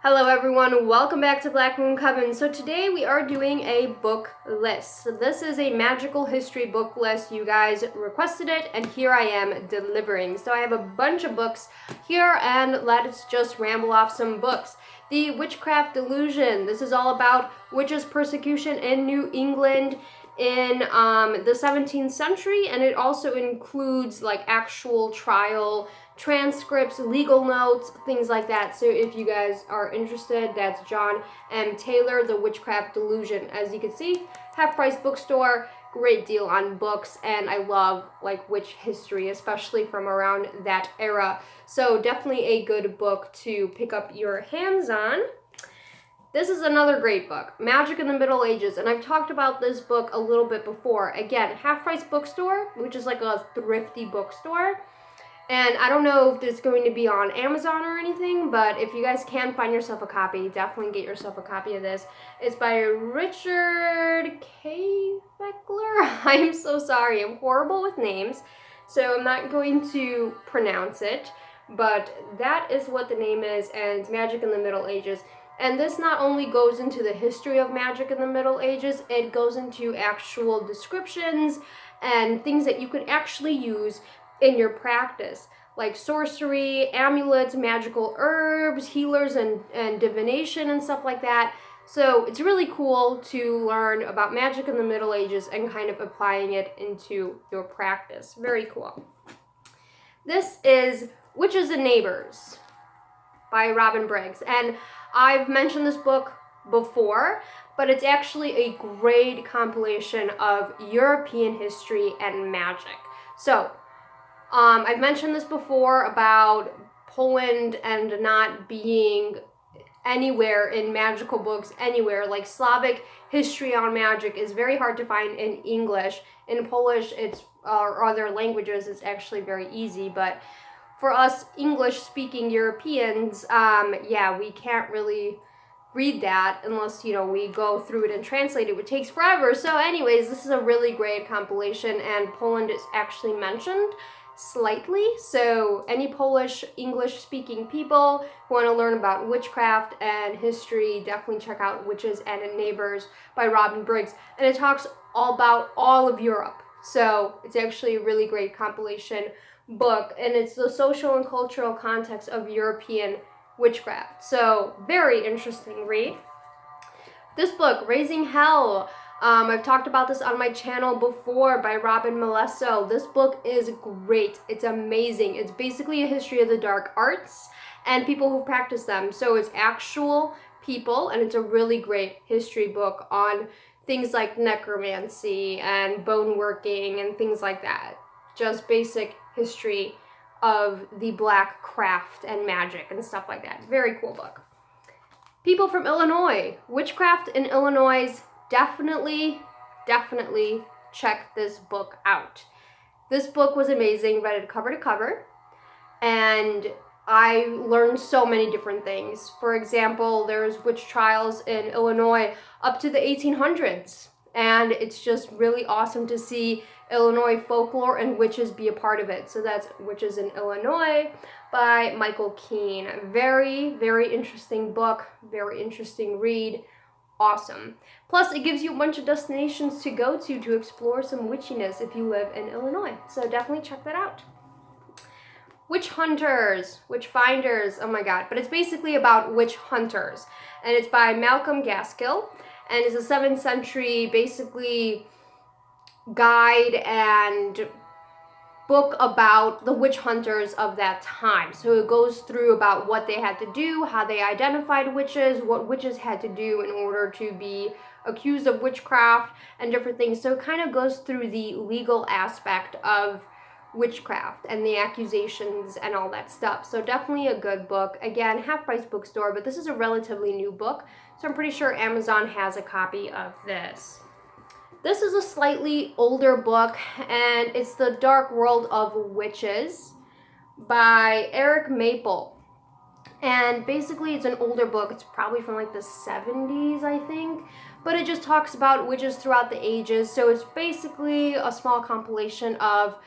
Hello everyone, welcome back to Black Moon Coven. So today we are doing a book list. So this is a magical history book list. You guys requested it and here I am delivering. So I have a bunch of books here and let's just ramble off some books. The Witchcraft Delusion. This is all about witches' persecution in New England in the 17th century, and it also includes like actual trial transcripts, legal notes, things like that. So if you guys are interested, that's John M. Taylor, The Witchcraft Delusion. As you can see, half-price bookstore, great deal on books, and I love like witch history, especially from around that era. So definitely a good book to pick up your hands on. This is another great book, Magic in the Middle Ages, and I've talked about this book a little bit before. Again, half-price bookstore, which is like a thrifty bookstore. And I don't know if it's going to be on Amazon or anything, but if you guys can find yourself a copy, definitely get yourself a copy of this. It's by Richard K. Beckler. I'm so sorry. I'm horrible with names, so I'm not going to pronounce it, but that is what the name is, and it's Magic in the Middle Ages. And this not only goes into the history of magic in the Middle Ages, it goes into actual descriptions and things that you could actually use in your practice, like sorcery, amulets, magical herbs, healers, and divination and stuff like that. So it's really cool to learn about magic in the Middle Ages and kind of applying it into your practice. Very cool. This is Witches and Neighbors by Robin Briggs, and I've mentioned this book before, but it's actually a great compilation of European history and magic. So I've mentioned this before about Poland and not being anywhere in magical books anywhere. Like Slavic history on magic is very hard to find in English. In Polish, or other languages, it's actually very easy, but for us English-speaking Europeans, yeah, we can't really read that unless, you know, we go through it and translate it, which takes forever. So anyways, this is a really great compilation, and Poland is actually mentioned slightly. So any Polish English-speaking people who want to learn about witchcraft and history, definitely check out Witches and Neighbors by Robin Briggs. And it talks all about all of Europe. So it's actually a really great compilation book, and it's the social and cultural context of European witchcraft. So very interesting read. This book, Raising Hell, I've talked about this on my channel before, by Robin Malesso. This book is great. It's amazing. It's basically a history of the dark arts and people who practice them. So it's actual people, and it's a really great history book on things like necromancy and bone working and things like that. Just basic history of the black craft and magic and stuff like that. Very cool book. People from Illinois. Witchcraft in Illinois. Definitely check this book out. This book was amazing. Read it cover to cover, and I learned so many different things. For example, there's witch trials in Illinois up to the 1800s, and it's just really awesome to see Illinois folklore and witches be a part of it. So that's Witches in Illinois by Michael Keene. Very interesting book, very interesting read. Awesome. Plus, it gives you a bunch of destinations to go to explore some witchiness if you live in Illinois. So definitely check that out. Witch Hunters, Witch Finders, oh my god. But it's basically about witch hunters. And it's by Malcolm Gaskill. And it's a 7th century, basically, guide and book about the witch hunters of that time. So it goes through about what they had to do, how they identified witches, what witches had to do in order to be accused of witchcraft and different things. So it kind of goes through the legal aspect of witchcraft and the accusations and all that stuff. So definitely a good book. Again, half-price bookstore, but this is a relatively new book, so I'm pretty sure Amazon has a copy of this. This is a slightly older book, and it's The Dark World of Witches by Eric Maple. And basically it's an older book. It's probably from like the 70s, I think. But it just talks about witches throughout the ages. So it's basically a small compilation of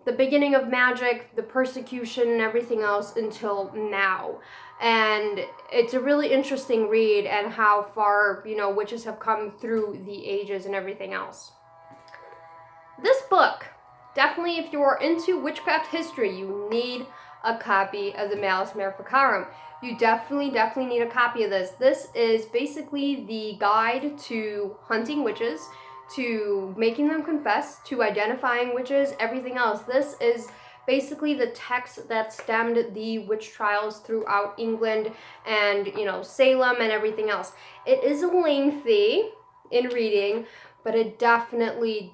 the beginning of magic, the persecution, and everything else until now. And it's a really interesting read, and how far, you know, witches have come through the ages and everything else. This book, definitely if you're into witchcraft history, you need a copy of the Maleficarum. You definitely need a copy of this. This is basically the guide to hunting witches, to making them confess, to identifying witches, everything else. This is basically the text that stemmed the witch trials throughout England and, you know, Salem and everything else. It is lengthy in reading, but it definitely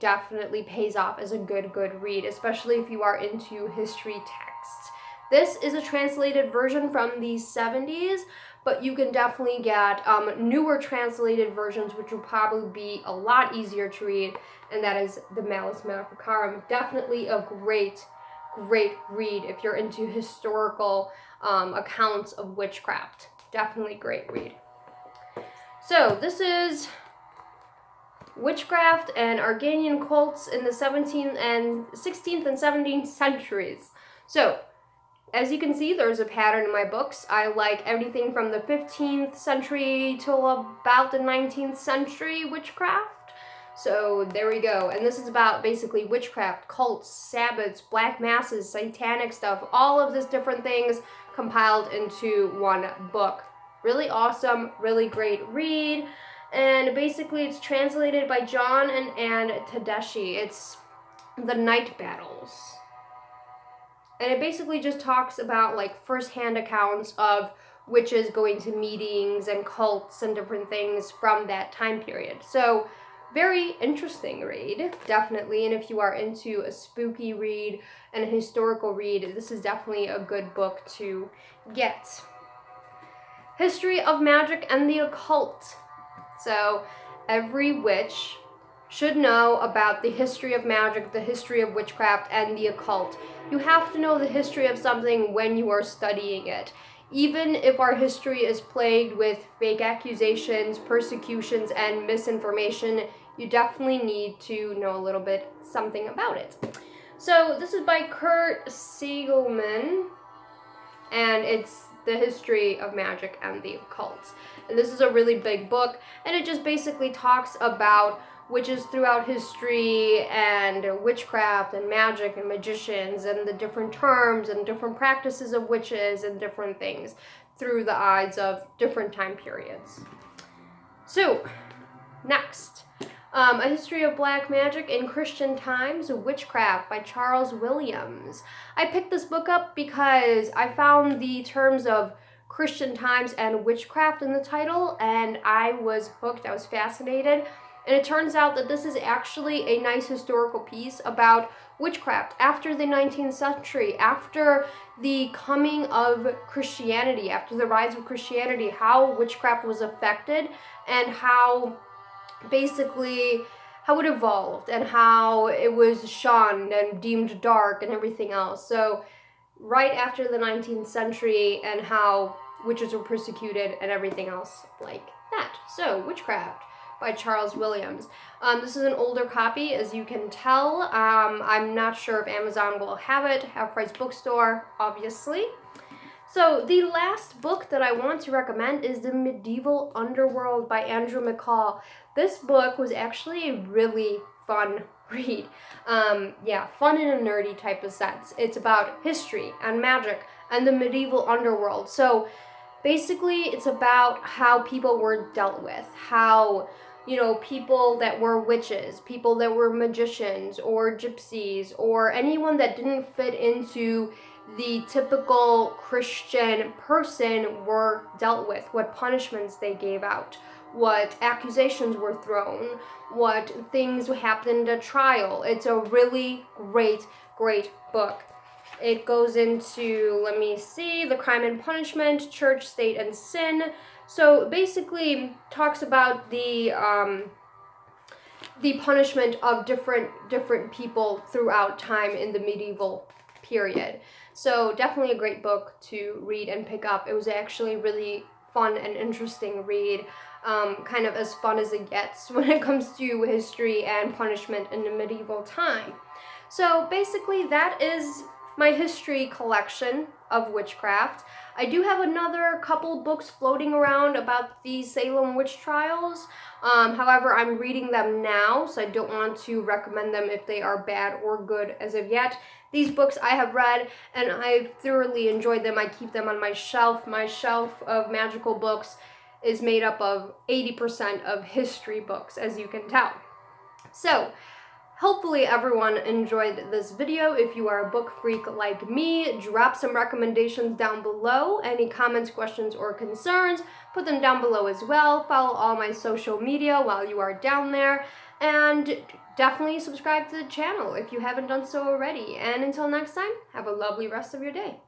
pays off as a good read, especially if you are into history texts. This is a translated version from the 70s, but you can definitely get newer translated versions, which will probably be a lot easier to read, and that is the Maleficarum. Definitely a great read if you're into historical accounts of witchcraft. Definitely great read. So this is Witchcraft and Arganian Cults in the 16th and 17th centuries. So, as you can see, there's a pattern in my books. I like everything from the 15th century till about the 19th century witchcraft. So there we go. And this is about basically witchcraft, cults, sabbats, black masses, satanic stuff, all of these different things compiled into one book. Really awesome, really great read. And basically it's translated by John and Anne Tedeschi. It's the Night Battles. And it basically just talks about like first-hand accounts of witches going to meetings and cults and different things from that time period. So very interesting read, definitely. And if you are into a spooky read and a historical read, this is definitely a good book to get. History of Magic and the Occult. So every witch should know about the history of magic, the history of witchcraft, and the occult. You have to know the history of something when you are studying it. Even if our history is plagued with fake accusations, persecutions, and misinformation, you definitely need to know a little bit something about it. So this is by Kurt Siegelman, and it's the history of magic and the occult. And this is a really big book, and it just basically talks about witches throughout history and witchcraft and magic and magicians and the different terms and different practices of witches and different things through the eyes of different time periods. So, next, A History of Black Magic in Christian Times, Witchcraft by Charles Williams. I picked this book up because I found the terms of Christian times and witchcraft in the title, and I was hooked, I was fascinated. And it turns out that this is actually a nice historical piece about witchcraft after the 19th century, after the coming of Christianity, after the rise of Christianity, how witchcraft was affected and how basically how it evolved and how it was shunned and deemed dark and everything else. So right after the 19th century and how witches were persecuted and everything else like that. So Witchcraft by Charles Williams. This is an older copy, as you can tell. I'm not sure if Amazon will have it, Half Price Bookstore, obviously. So the last book that I want to recommend is The Medieval Underworld by Andrew McCall. This book was actually a really fun read. Fun in a nerdy type of sense. It's about history and magic and the medieval underworld. So basically it's about how people were dealt with, how people that were witches, people that were magicians or gypsies or anyone that didn't fit into the typical Christian person were dealt with, what punishments they gave out, what accusations were thrown, what things happened at trial. It's a really great book. It goes into, the crime and punishment, church, state, and sin. So basically talks about the punishment of different people throughout time in the medieval period. So definitely a great book to read and pick up. It was actually really fun and interesting read, kind of as fun as it gets when it comes to history and punishment in the medieval time. So basically that is my history collection of witchcraft. I do have another couple books floating around about the Salem witch trials. However, I'm reading them now, so I don't want to recommend them if they are bad or good as of yet. These books I have read, and I've thoroughly enjoyed them. I keep them on my shelf. My shelf of magical books is made up of 80% of history books, as you can tell. So, hopefully everyone enjoyed this video. If you are a book freak like me, drop some recommendations down below. Any comments, questions, or concerns, put them down below as well. Follow all my social media while you are down there. And definitely subscribe to the channel if you haven't done so already. And until next time, have a lovely rest of your day.